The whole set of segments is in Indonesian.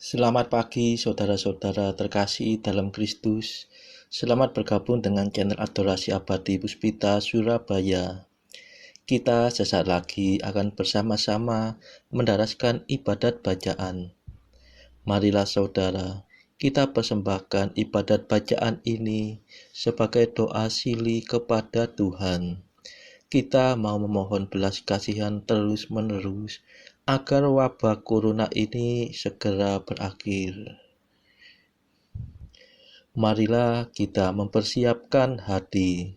Selamat pagi saudara-saudara terkasih dalam Kristus. Selamat bergabung dengan channel Adorasi Abadi Puspita Surabaya. Kita sesaat lagi akan bersama-sama mendaraskan ibadat bacaan. Marilah saudara, kita persembahkan ibadat bacaan ini sebagai doa sili kepada Tuhan. Kita mau memohon belas kasihan terus-menerus agar wabah corona ini segera berakhir. Marilah kita mempersiapkan hati.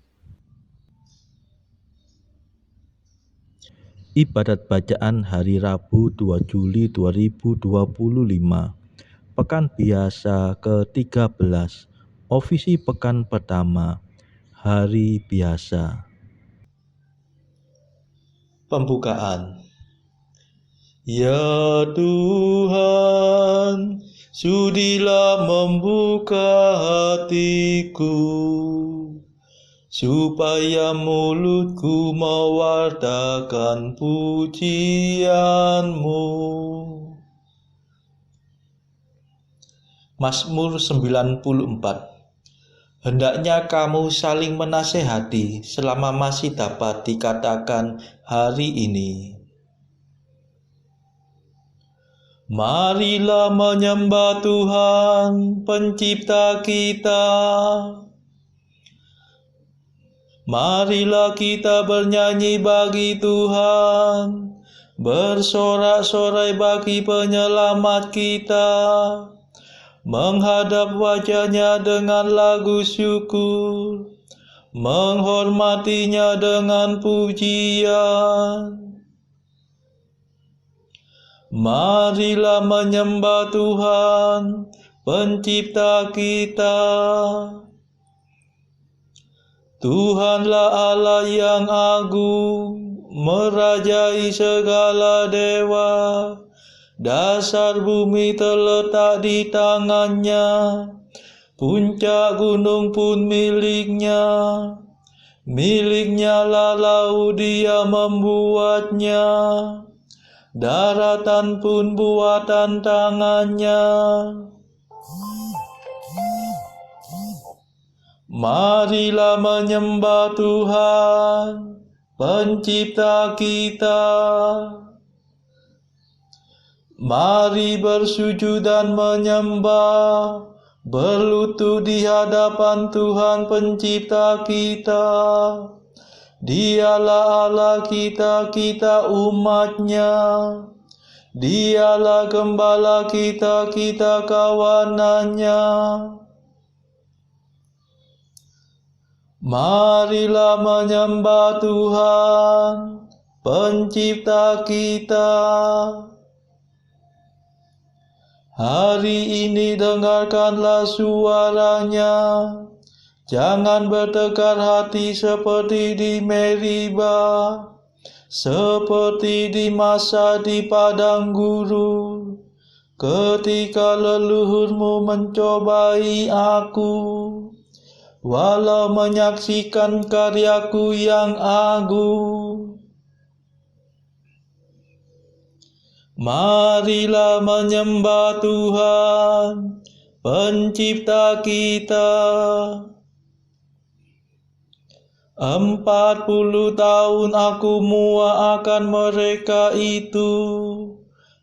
Ibadat bacaan hari Rabu 2 Juli 2025, Pekan Biasa ke-13, Ofisi Pekan Pertama, Hari Biasa. Pembukaan. Ya Tuhan, sudilah membuka hatiku, supaya mulutku mewartakan pujian-Mu. Mazmur 94. Hendaknya kamu saling menasehati selama masih dapat dikatakan hari ini. Marilah menyembah Tuhan, Pencipta kita. Marilah kita bernyanyi bagi Tuhan, bersorak-sorai bagi penyelamat kita, menghadap wajah-Nya dengan lagu syukur, menghormati-Nya dengan pujian. Marilah menyembah Tuhan, Pencipta kita. Tuhanlah Allah yang agung, merajai segala dewa. Dasar bumi terletak di tangan-Nya, puncak gunung pun milik-Nya. Milik-Nya lah laut, Dia membuatnya, daratan pun buatan tangan-Nya. Marilah menyembah Tuhan, Pencipta kita. Mari bersujud dan menyembah, berlutut di hadapan Tuhan Pencipta kita. Dialah Allah kita, kita umat-Nya. Dialah Gembala kita, kita kawanan-Nya. Marilah menyembah Tuhan, Pencipta kita. Hari ini dengarkanlah suara-Nya. Jangan bertekar hati seperti di Meriba, seperti di masa di padang gurun, ketika leluhurmu mencobai aku, walau menyaksikan karyaku yang agung. Marilah menyembah Tuhan, Pencipta kita. 40 tahun aku muak akan mereka itu.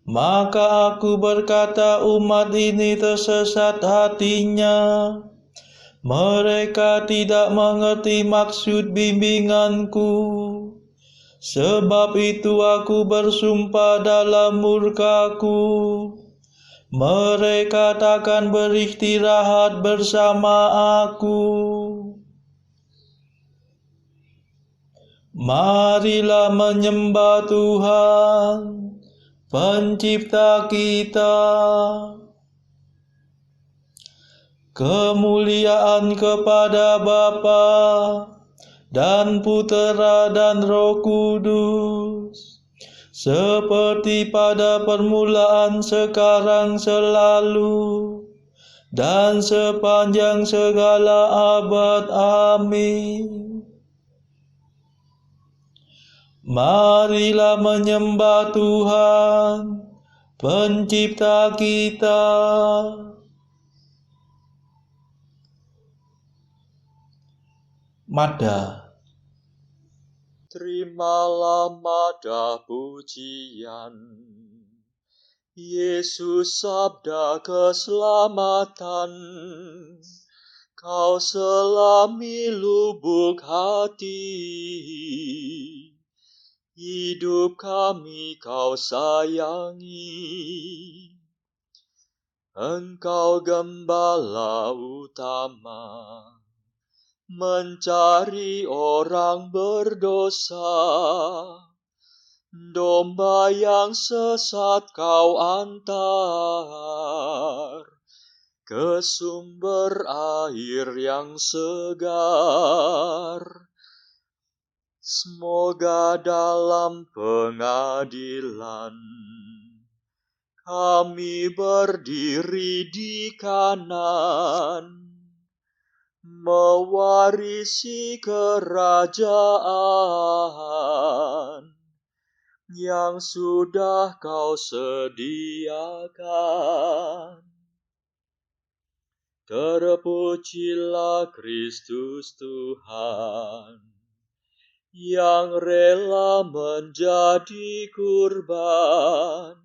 Maka aku berkata, umat ini tersesat hatinya. Mereka tidak mengerti maksud bimbinganku. Sebab itu aku bersumpah dalam murkaku, mereka takkan beristirahat bersama aku. Marilah menyembah Tuhan, Pencipta kita. Kemuliaan kepada Bapa dan Putera dan Roh Kudus, seperti pada permulaan, sekarang, selalu, dan sepanjang segala abad. Amin. Marilah menyembah Tuhan, Pencipta kita. Mada. Terimalah mada pujian, Yesus sabda keselamatan, Kau selami lubuk hati, hidup kami Kau sayangi. Engkau gembala utama, mencari orang berdosa, domba yang sesat Kau antar ke sumber air yang segar. Semoga dalam pengadilan kami berdiri di kanan, mewarisi kerajaan yang sudah Kau sediakan. Terpujilah Kristus Tuhan, yang rela menjadi kurban,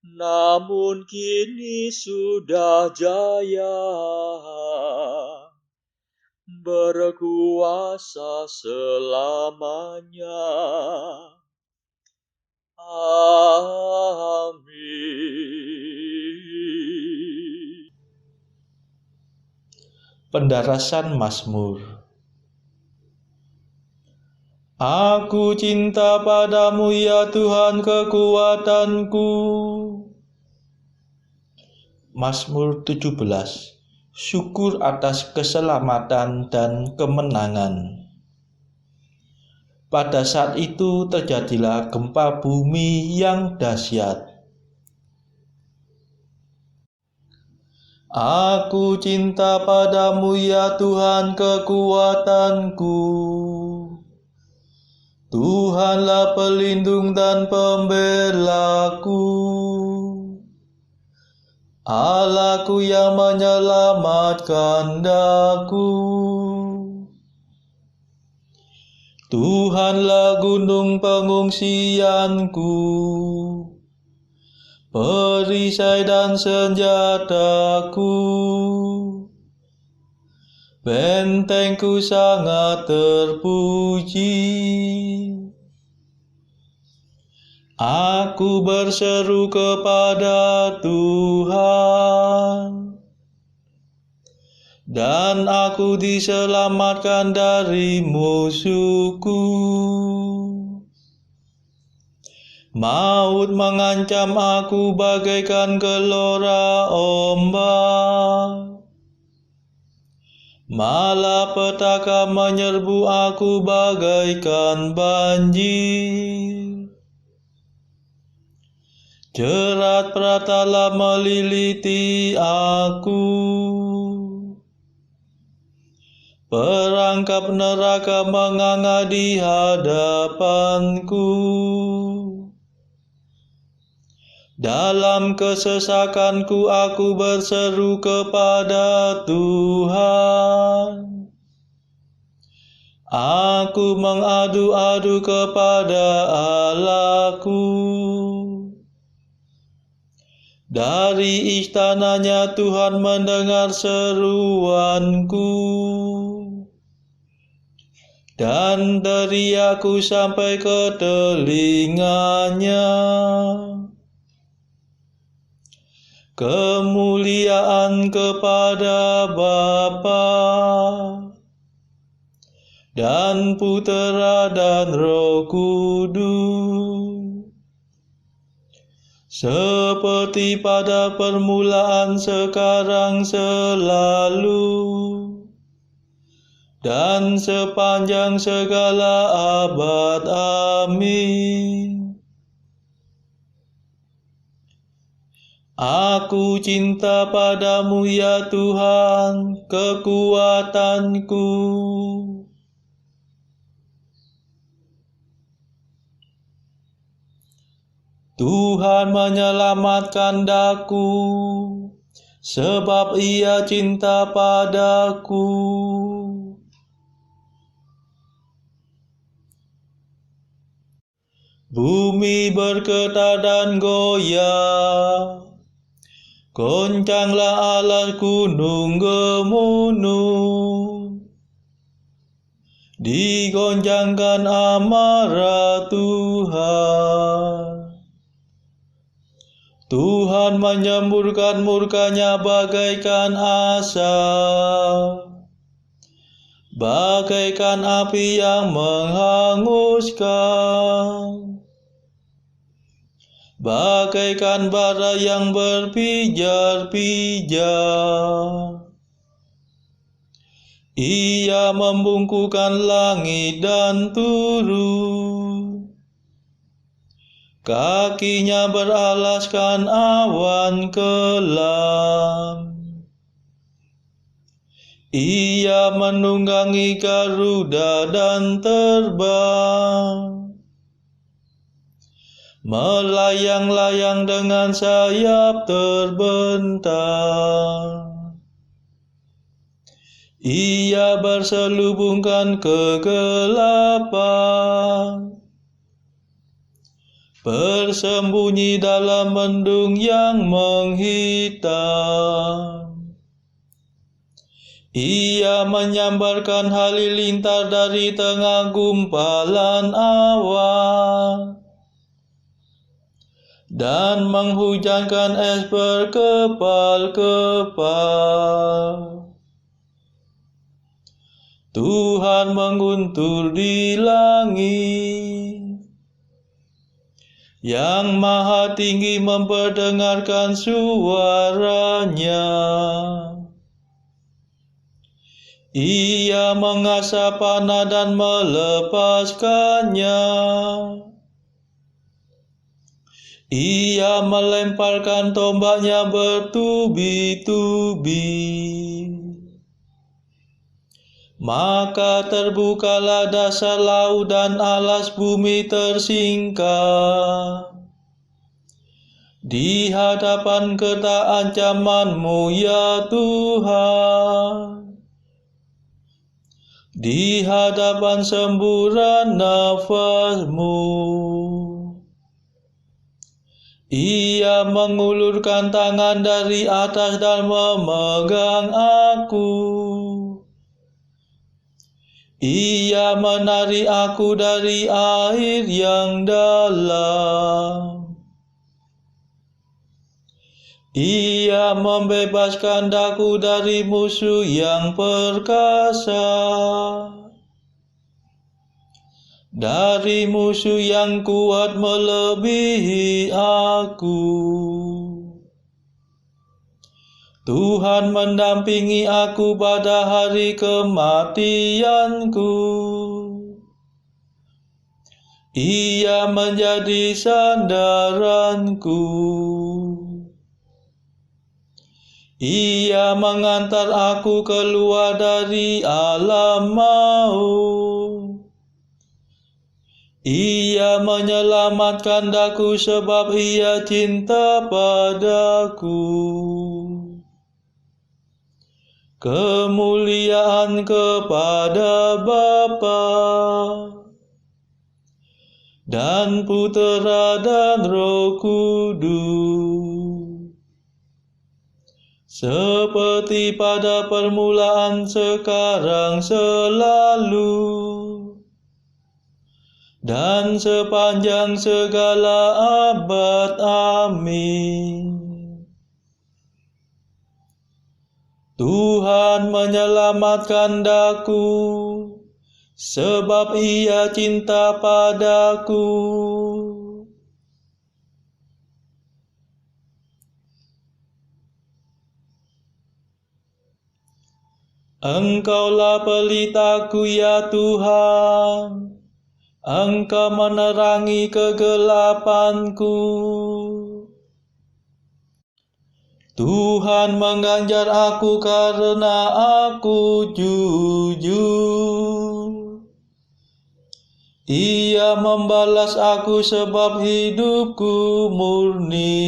namun kini sudah jaya, berkuasa selamanya. Amin. Pendarasan Mazmur. Aku cinta padamu ya Tuhan kekuatanku. Mazmur 17. Syukur atas keselamatan dan kemenangan. Pada saat itu terjadilah gempa bumi yang dahsyat. Aku cinta padamu ya Tuhan kekuatanku. Tuhanlah pelindung dan pembelaku, Allahku yang menyelamatkan daku. Tuhanlah gunung pengungsianku, perisai dan senjataku. Bentengku sangat terpuji. Aku berseru kepada Tuhan, dan aku diselamatkan dari musuhku. Maut mengancam aku bagaikan gelora ombak, malapetaka menyerbu aku bagaikan banjir. Jerat pratala meliliti aku, perangkap neraka menganga di hadapanku. Dalam kesesakanku aku berseru kepada Tuhan. Aku mengadu-adu kepada Allahku. Dari istananya Tuhan mendengar seruanku, dan teriakku sampai ke telinganya. Kemuliaan kepada Bapa dan Putera dan Roh Kudus, seperti pada permulaan, sekarang, selalu, dan sepanjang segala abad. Amin. Aku cinta padamu ya Tuhan, kekuatanku. Tuhan Tuhan menyelamatkan daku, sebab Ia cinta padaku. Bumi bergetar dan goyah, goncanglah alas gunung gemunung, digoncangkan amarah Tuhan. Tuhan menyemburkan murkanya bagaikan asap, bagaikan api yang menghanguskan, bagaikan bara yang berpijar-pijar. Ia membungkukkan langit dan turun, kakinya beralaskan awan kelam. Ia menunggangi garuda dan terbang, melayang-layang dengan sayap terbentang. Ia berselubungkan kegelapan, bersembunyi dalam mendung yang menghitam. Ia menyambarkan halilintar dari tengah gumpalan awan, dan menghujankan es berkepal-kepal. Tuhan menguntur di langit, Yang Maha Tinggi memperdengarkan suaranya. Ia mengasah panah dan melepaskannya. Ia melemparkan tombaknya bertubi-tubi. Maka terbukalah dasar laut dan alas bumi tersingkap di hadapan kerta ancaman-Mu, ya Tuhan. Di hadapan semburan nafas-Mu, Ia mengulurkan tangan dari atas dan memegang aku. Ia menarik aku dari air yang dalam. Ia membebaskan daku dari musuh yang perkasa, dari musuh yang kuat melebihi aku. Tuhan mendampingi aku pada hari kematianku. Ia menjadi sandaranku. Ia mengantar aku keluar dari alam maut. Ia menyelamatkan daku sebab Ia cinta padaku. Kemuliaan kepada Bapa dan Putera dan Roh Kudus, seperti pada permulaan, sekarang, selalu, dan sepanjang segala abad. Amin. Tuhan menyelamatkan daku, sebab Ia cinta padaku. Engkaulah pelitaku, ya Tuhan. Engkau menerangi kegelapanku. Tuhan mengganjar aku karena aku jujur. Ia membalas aku sebab hidupku murni.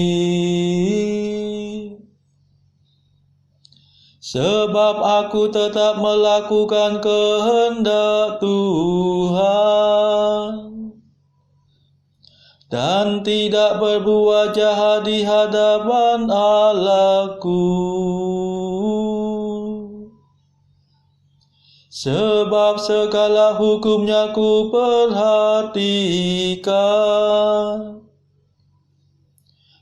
Sebab aku tetap melakukan kehendak Tuhan dan tidak berbuat jahat di hadapan Allahku. Sebab segala hukumnya ku perhatikan,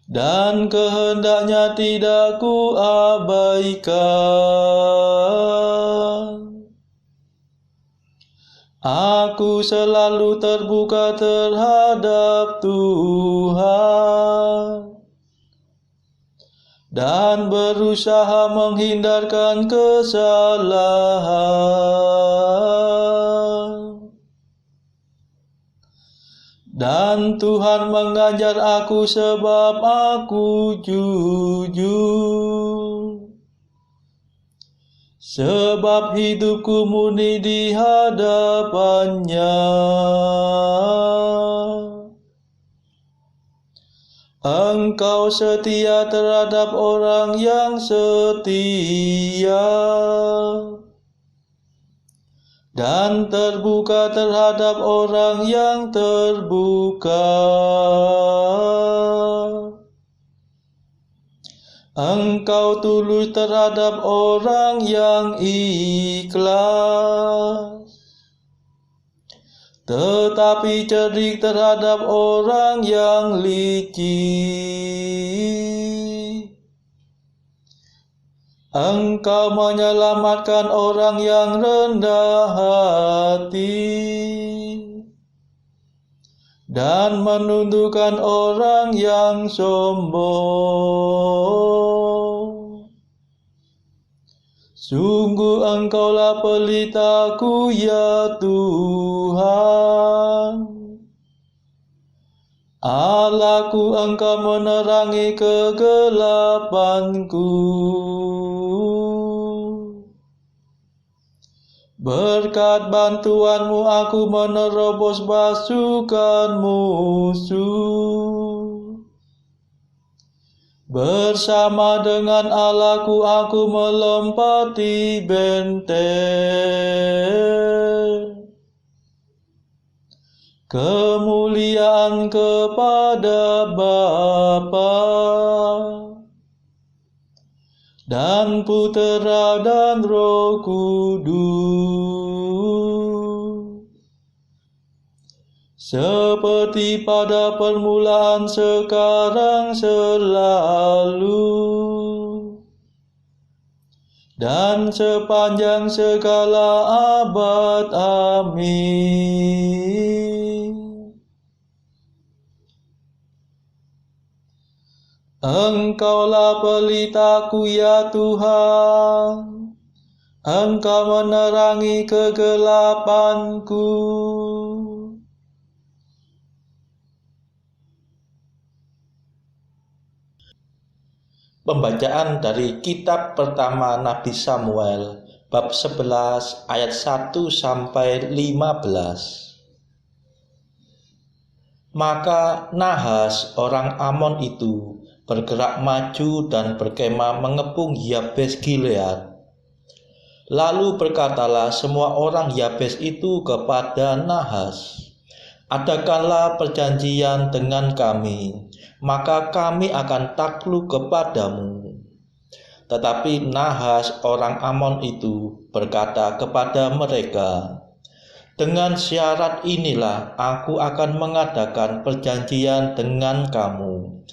dan kehendaknya tidak ku abaikan. Aku selalu terbuka terhadap Tuhan dan berusaha menghindarkan kesalahan. Dan Tuhan mengajar aku sebab aku jujur. Sebab hidupku murni di hadapannya. Engkau setia terhadap orang yang setia dan terbuka terhadap orang yang terbuka. Engkau tulus terhadap orang yang ikhlas, tetapi cerdik terhadap orang yang licik. Engkau menyelamatkan orang yang rendah hati dan menundukkan orang yang sombong. Sungguh Engkaulah pelitaku ya Tuhan. Allahku, Engkau menerangi kegelapanku. Berkat bantuanmu aku menerobos pasukan musuh. Bersama dengan Allahku aku melompati benteng. Kemuliaan kepada Bapa dan Putera dan Roh Kudus, seperti pada permulaan, sekarang, selalu, dan sepanjang segala abad. Amin. Engkaulah pelitaku ya Tuhan, Engkau menerangi kegelapanku. Pembacaan dari kitab pertama Nabi Samuel, bab 11 ayat 1 sampai 15. Maka Nahas orang Amon itu bergerak maju dan berkemah mengepung Yabes Gilead. Lalu berkatalah semua orang Yabes itu kepada Nahas, "Adakanlah perjanjian dengan kami, maka kami akan takluk kepadamu." Tetapi Nahas orang Amon itu berkata kepada mereka, "Dengan syarat inilah aku akan mengadakan perjanjian dengan kamu,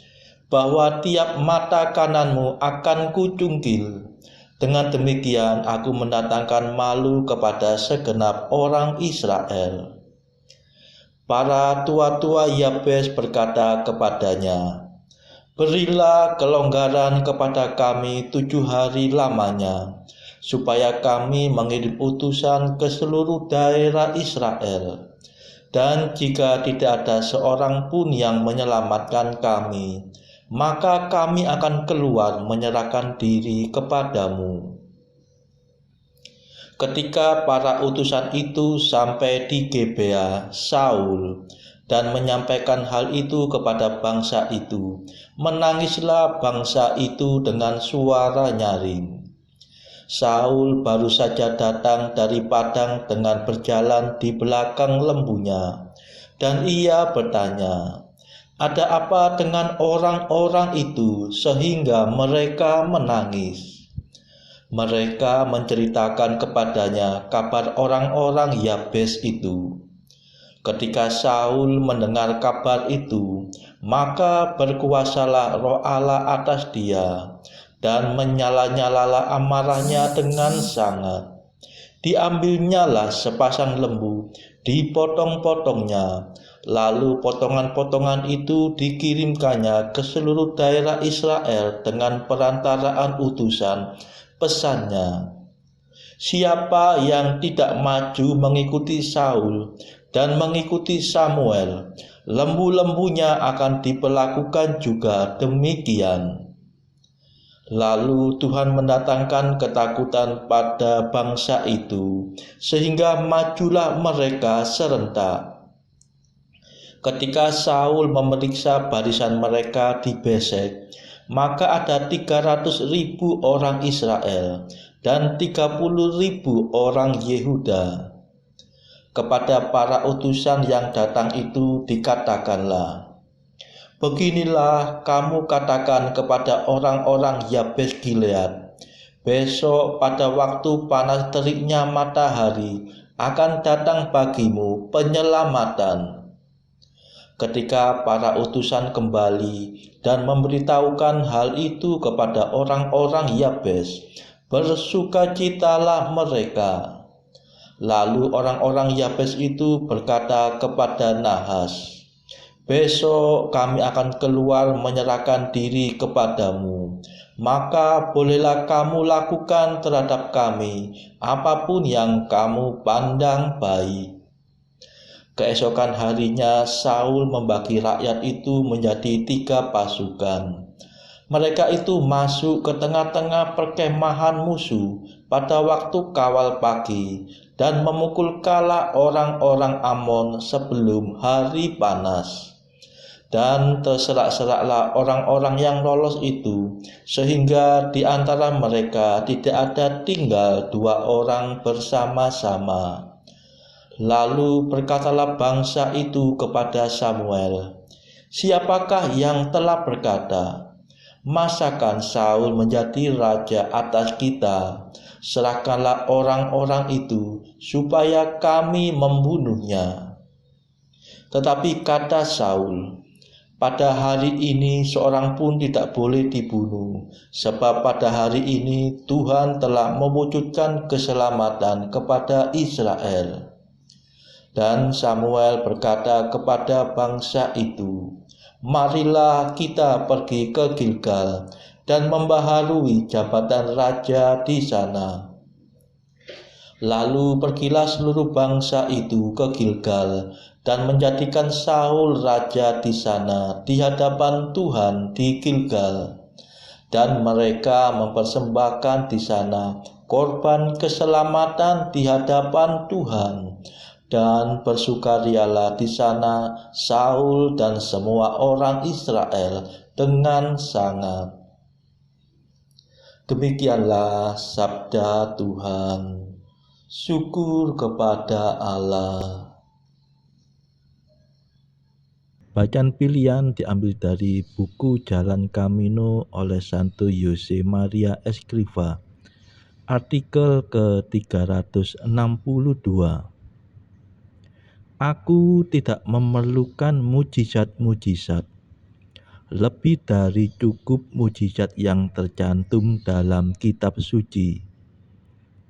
bahwa tiap mata kananmu akan kucungkil. Dengan demikian aku mendatangkan malu kepada segenap orang Israel." Para tua-tua Yabes berkata kepadanya, "Berilah kelonggaran kepada kami 7 hari lamanya, supaya kami mengirim utusan ke seluruh daerah Israel. Dan jika tidak ada seorang pun yang menyelamatkan kami, maka kami akan keluar menyerahkan diri kepadamu." Ketika para utusan itu sampai di Gebea, Saul dan menyampaikan hal itu kepada bangsa itu, menangislah bangsa itu dengan suara nyaring. Saul baru saja datang dari padang dengan berjalan di belakang lembunya, dan ia bertanya, "Ada apa dengan orang-orang itu sehingga mereka menangis?" Mereka menceritakan kepadanya kabar orang-orang Yabes itu. Ketika Saul mendengar kabar itu, maka berkuasalah Roh Allah atas dia, dan menyala-nyalalah amarahnya dengan sangat. Diambilnyalah sepasang lembu, dipotong-potongnya, lalu potongan-potongan itu dikirimkannya ke seluruh daerah Israel dengan perantaraan utusan. Pesannya, siapa yang tidak maju mengikuti Saul dan mengikuti Samuel, lembu-lembunya akan diperlakukan juga demikian. Lalu Tuhan mendatangkan ketakutan pada bangsa itu, sehingga majulah mereka serentak. Ketika Saul memeriksa barisan mereka di Besek, maka ada 300.000 orang Israel dan 30.000 orang Yehuda. Kepada para utusan yang datang itu dikatakanlah, "Beginilah kamu katakan kepada orang-orang Yabes Gilead, besok pada waktu panas teriknya matahari akan datang bagimu penyelamatan." Ketika para utusan kembali dan memberitahukan hal itu kepada orang-orang Yabes, bersukacitalah mereka. Lalu orang-orang Yabes itu berkata kepada Nahas, "Besok kami akan keluar menyerahkan diri kepadamu. Maka bolehlah kamu lakukan terhadap kami apapun yang kamu pandang baik." Keesokan harinya Saul membagi rakyat itu menjadi 3 pasukan. Mereka itu masuk ke tengah-tengah perkemahan musuh pada waktu kawal pagi dan memukul kala orang-orang Amon sebelum hari panas. Dan terserak-seraklah orang-orang yang lolos itu, sehingga di antara mereka tidak ada tinggal 2 orang bersama-sama. Lalu berkatalah bangsa itu kepada Samuel, "Siapakah yang telah berkata, 'Masakan Saul menjadi raja atas kita?' Serahkanlah orang-orang itu supaya kami membunuhnya." Tetapi kata Saul, "Pada hari ini seorang pun tidak boleh dibunuh, sebab pada hari ini Tuhan telah mewujudkan keselamatan kepada Israel." Dan Samuel berkata kepada bangsa itu, "Marilah kita pergi ke Gilgal dan membaharui jabatan raja di sana." Lalu pergilah seluruh bangsa itu ke Gilgal dan menjadikan Saul raja di sana di hadapan Tuhan di Gilgal. Dan mereka mempersembahkan di sana korban keselamatan di hadapan Tuhan. Dan bersukarialah di sana Saul dan semua orang Israel dengan sangat. Demikianlah sabda Tuhan. Syukur kepada Allah. Bacaan pilihan diambil dari buku Jalan Camino oleh Santo Jose Maria Escrivá, artikel ke-362. Aku tidak memerlukan mujizat-mujizat. Lebih dari cukup mujizat yang tercantum dalam kitab suci.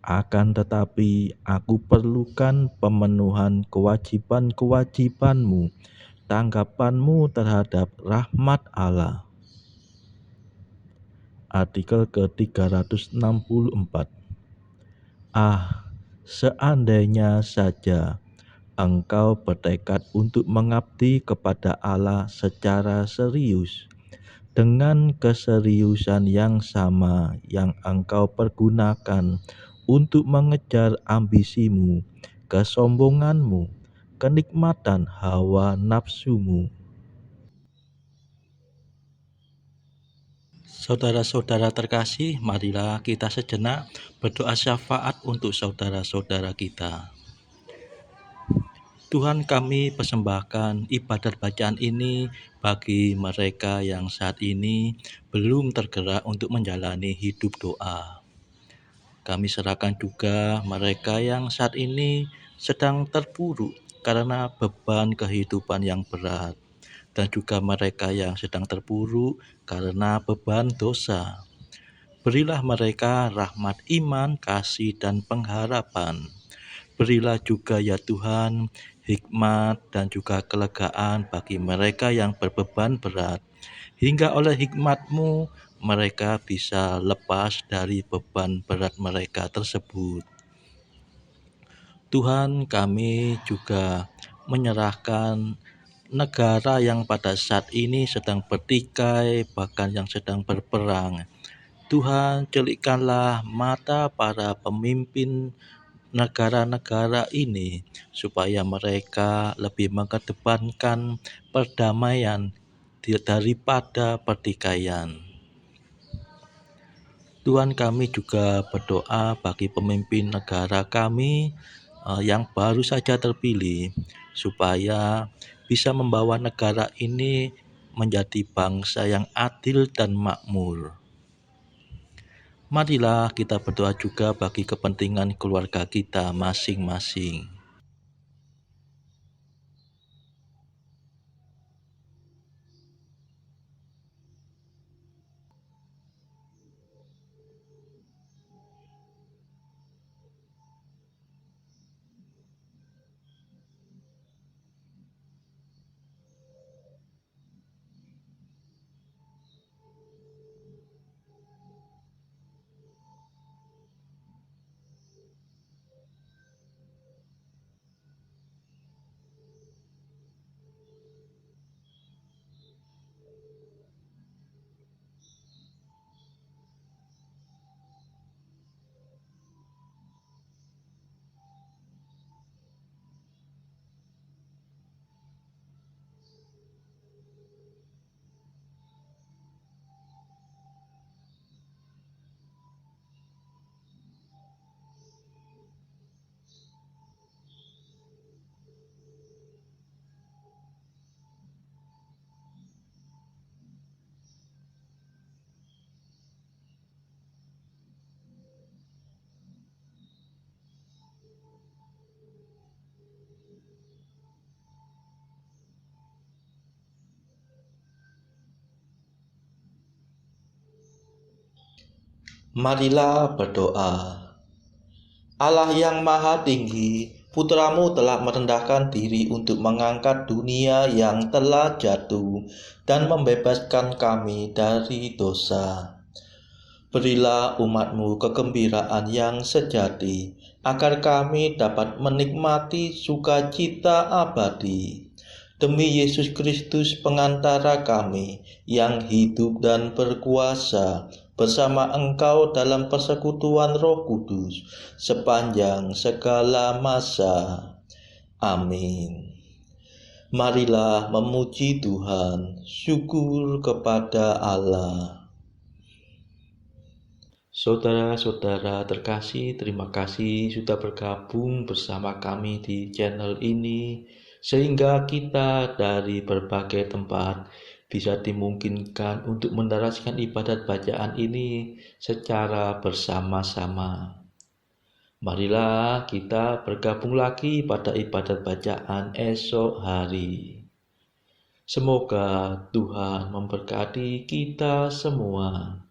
Akan tetapi aku perlukan pemenuhan kewajiban-kewajibanmu, tanggapanmu terhadap rahmat Allah. Artikel ke-364. Seandainya saja engkau bertekad untuk mengabdi kepada Allah secara serius, dengan keseriusan yang sama yang engkau pergunakan untuk mengejar ambisimu, kesombonganmu, kenikmatan hawa nafsumu. Saudara-saudara terkasih, marilah kita sejenak berdoa syafaat untuk saudara-saudara kita. Tuhan, kami persembahkan ibadat bacaan ini bagi mereka yang saat ini belum tergerak untuk menjalani hidup doa. Kami serahkan juga mereka yang saat ini sedang terpuruk karena beban kehidupan yang berat, dan juga mereka yang sedang terpuruk karena beban dosa. Berilah mereka rahmat iman, kasih, dan pengharapan. Berilah juga ya Tuhan hikmat dan juga kelegaan bagi mereka yang berbeban berat, hingga oleh hikmat-Mu mereka bisa lepas dari beban berat mereka tersebut. Tuhan, kami juga menyerahkan negara yang pada saat ini sedang bertikai, bahkan yang sedang berperang. Tuhan, celikkanlah mata para pemimpin negara-negara ini supaya mereka lebih mengedepankan perdamaian daripada pertikaian. Tuhan, kami juga berdoa bagi pemimpin negara kami yang baru saja terpilih, supaya bisa membawa negara ini menjadi bangsa yang adil dan makmur. Marilah kita berdoa juga bagi kepentingan keluarga kita masing-masing. Marilah berdoa. Allah yang maha tinggi, Putra-Mu telah merendahkan diri untuk mengangkat dunia yang telah jatuh dan membebaskan kami dari dosa. Berilah umat-Mu kegembiraan yang sejati, agar kami dapat menikmati sukacita abadi. Demi Yesus Kristus pengantara kami, yang hidup dan berkuasa bersama Engkau dalam persekutuan Roh Kudus sepanjang segala masa. Amin. Marilah memuji Tuhan, syukur kepada Allah. Saudara-saudara terkasih, terima kasih sudah bergabung bersama kami di channel ini, sehingga kita dari berbagai tempat bisa dimungkinkan untuk meneruskan ibadat bacaan ini secara bersama-sama. Marilah kita bergabung lagi pada ibadat bacaan esok hari. Semoga Tuhan memberkati kita semua.